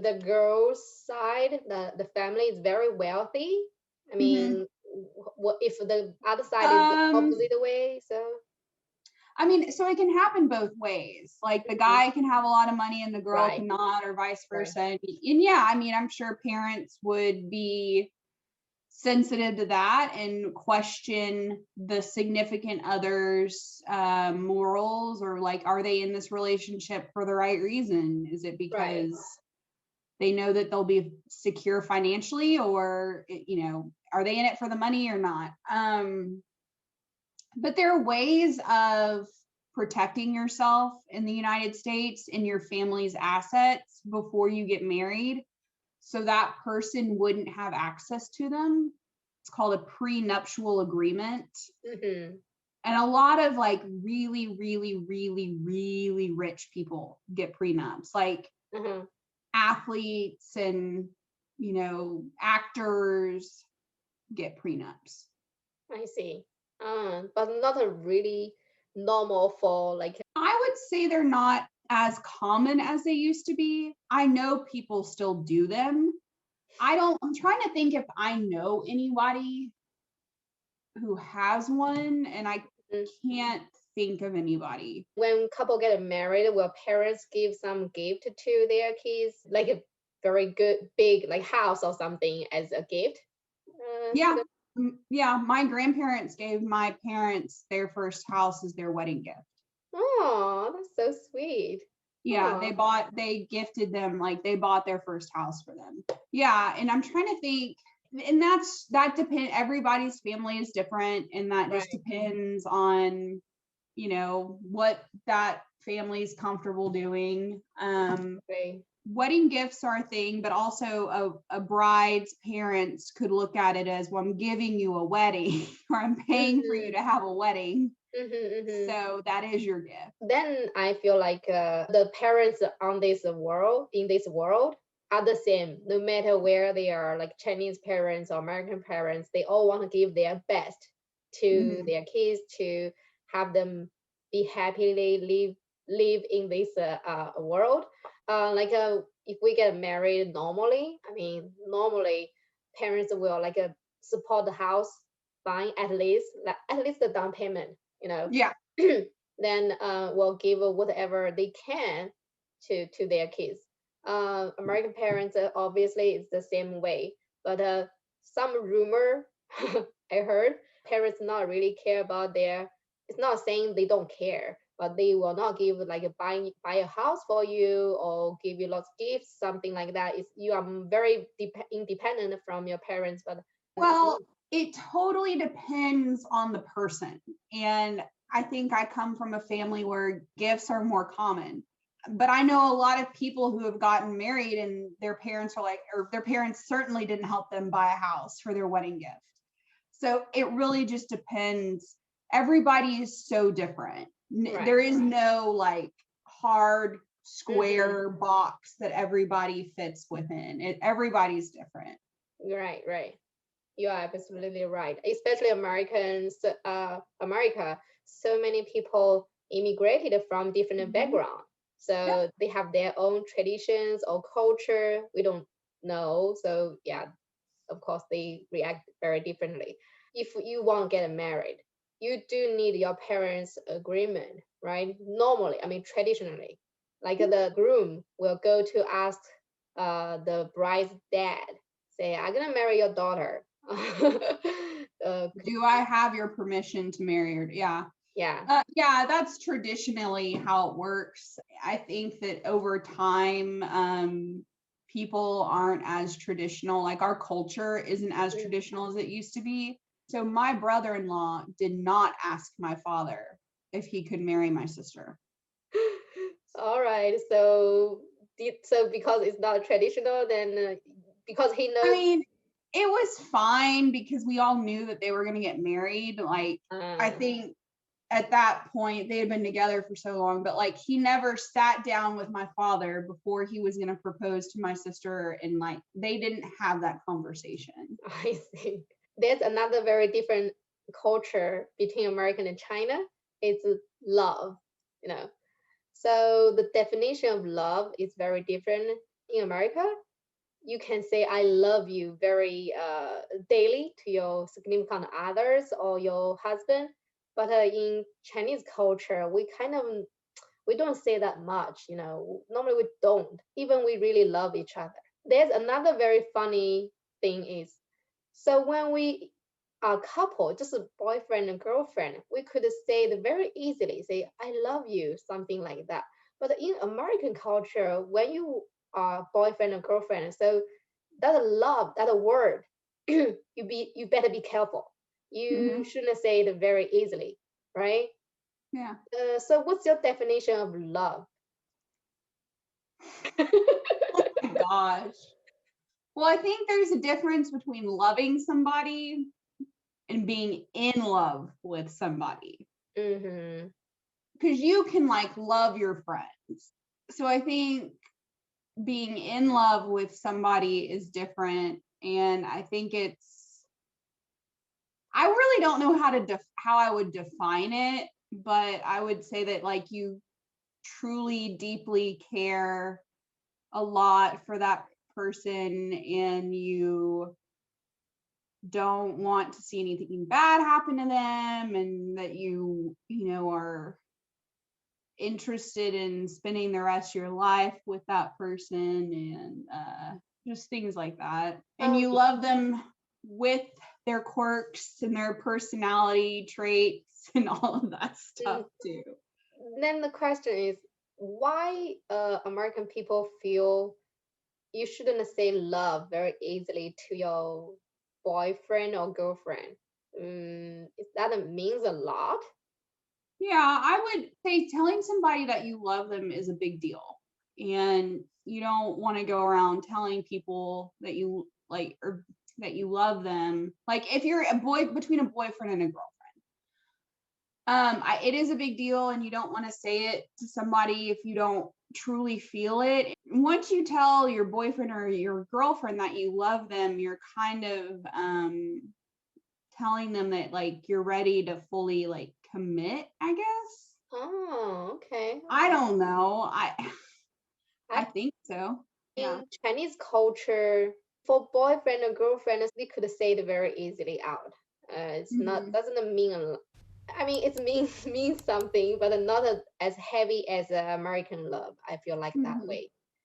the girl's side, the family is very wealthy, I mean, what if the other side is the opposite way? So I mean, so it can happen both ways. Like the guy can have a lot of money and the girl cannot, or vice versa. And yeah, I mean, I'm sure parents would be sensitive to that and question the significant other's morals, or like, are they in this relationship for the right reason? Is it because they know that they'll be secure financially, or, you know, are they in it for the money or not? But there are ways of protecting yourself in the United States and your family's assets before you get married, so that person wouldn't have access to them. It's called a prenuptial agreement. And a lot of like really, really, really, really rich people get prenups, like athletes and, you know, actors get prenups. I see. But not a really normal for like. I would say they're not as common as they used to be. I know people still do them. I'm trying to think if I know anybody who has one, and I can't think of anybody. When couple get married, will parents give some gift to their kids, like a very good big like house or something as a gift? Yeah, my grandparents gave my parents their first house as their wedding gift. Oh, that's so sweet. Yeah, they gifted them, like they bought their first house for them. Yeah, and I'm trying to think, and that depends, everybody's family is different, and that just depends on, you know, what that family's comfortable doing. Wedding gifts are a thing, but also a bride's parents could look at it as, well, I'm giving you a wedding, or I'm paying for you to have a wedding. So that is your gift. Then I feel like the parents in this world are the same, no matter where they are, like Chinese parents or American parents, they all want to give their best to their kids, to have them be happily live in this world. If we get married normally, I mean, normally parents will like support the house, buying at least the down payment, you know. Yeah. Then will give whatever they can to their kids. American parents obviously it's the same way, but some rumor I heard parents not really care about their. It's not saying they don't care, but they will not give like buy a house for you or give you lots of gifts, something like that. You are very independent from your parents. But well, it totally depends on the person, and I think I come from a family where gifts are more common. But I know a lot of people who have gotten married and their parents are like, or their parents certainly didn't help them buy a house for their wedding gift. So it really just depends. Everybody is so different. There is no like hard square box that everybody fits within. Everybody's different. Right. You are absolutely right. Especially America. So many people immigrated from different backgrounds. So they have their own traditions or culture. We don't know. So yeah, of course they react very differently. If you want to get married, you do need your parents' agreement, right? Normally, I mean traditionally, like the groom will go to ask the bride's dad, say, "I'm gonna marry your daughter. Do I have your permission to marry her?" Yeah, that's traditionally how it works. I think that over time, people aren't as traditional. Like our culture isn't as traditional as it used to be. So my brother-in-law did not ask my father if he could marry my sister. All right. So because it's not traditional, then because he knows. I mean, it was fine because we all knew that they were going to get married. Like, I think at that point they had been together for so long, but like he never sat down with my father before he was going to propose to my sister, and like they didn't have that conversation. I see. There's another very different culture between America and China. It's love, you know. So the definition of love is very different. in America, you can say I love you very daily to your significant others or your husband. But in Chinese culture, we don't say that much, normally we don't, even we really love each other. There's another very funny thing is, so when we are a couple, just a boyfriend and girlfriend, we could say it very easily, say, I love you, something like that. But in American culture, when you are boyfriend and girlfriend, so that love, that word, you better be careful. You shouldn't say it very easily, right? Yeah. So what's your definition of love? Oh my gosh. Well, I think there's a difference between loving somebody and being in love with somebody. Mm-hmm. Because you can like love your friends. So I think being in love with somebody is different. And I think I really don't know how I would define it, but I would say that like you truly deeply care a lot for that person and you don't want to see anything bad happen to them, and that you are interested in spending the rest of your life with that person, and just things like that. And you love them with their quirks and their personality traits and all of that stuff too. Then the question is, why American people feel you shouldn't say love very easily to your boyfriend or girlfriend? That means a lot. Yeah, I would say telling somebody that you love them is a big deal. And you don't want to go around telling people that you like or that you love them. Like if you're between a boyfriend and a girlfriend. It is a big deal, and you don't want to say it to somebody if you don't truly feel it. Once you tell your boyfriend or your girlfriend that you love them, you're kind of telling them that like you're ready to fully like commit, I guess. Oh, okay. I don't know. I think so. In Chinese culture, for boyfriend or girlfriend, we could say it very easily out. It's not doesn't mean I mean it means something, but not as heavy as American love. I feel like that way.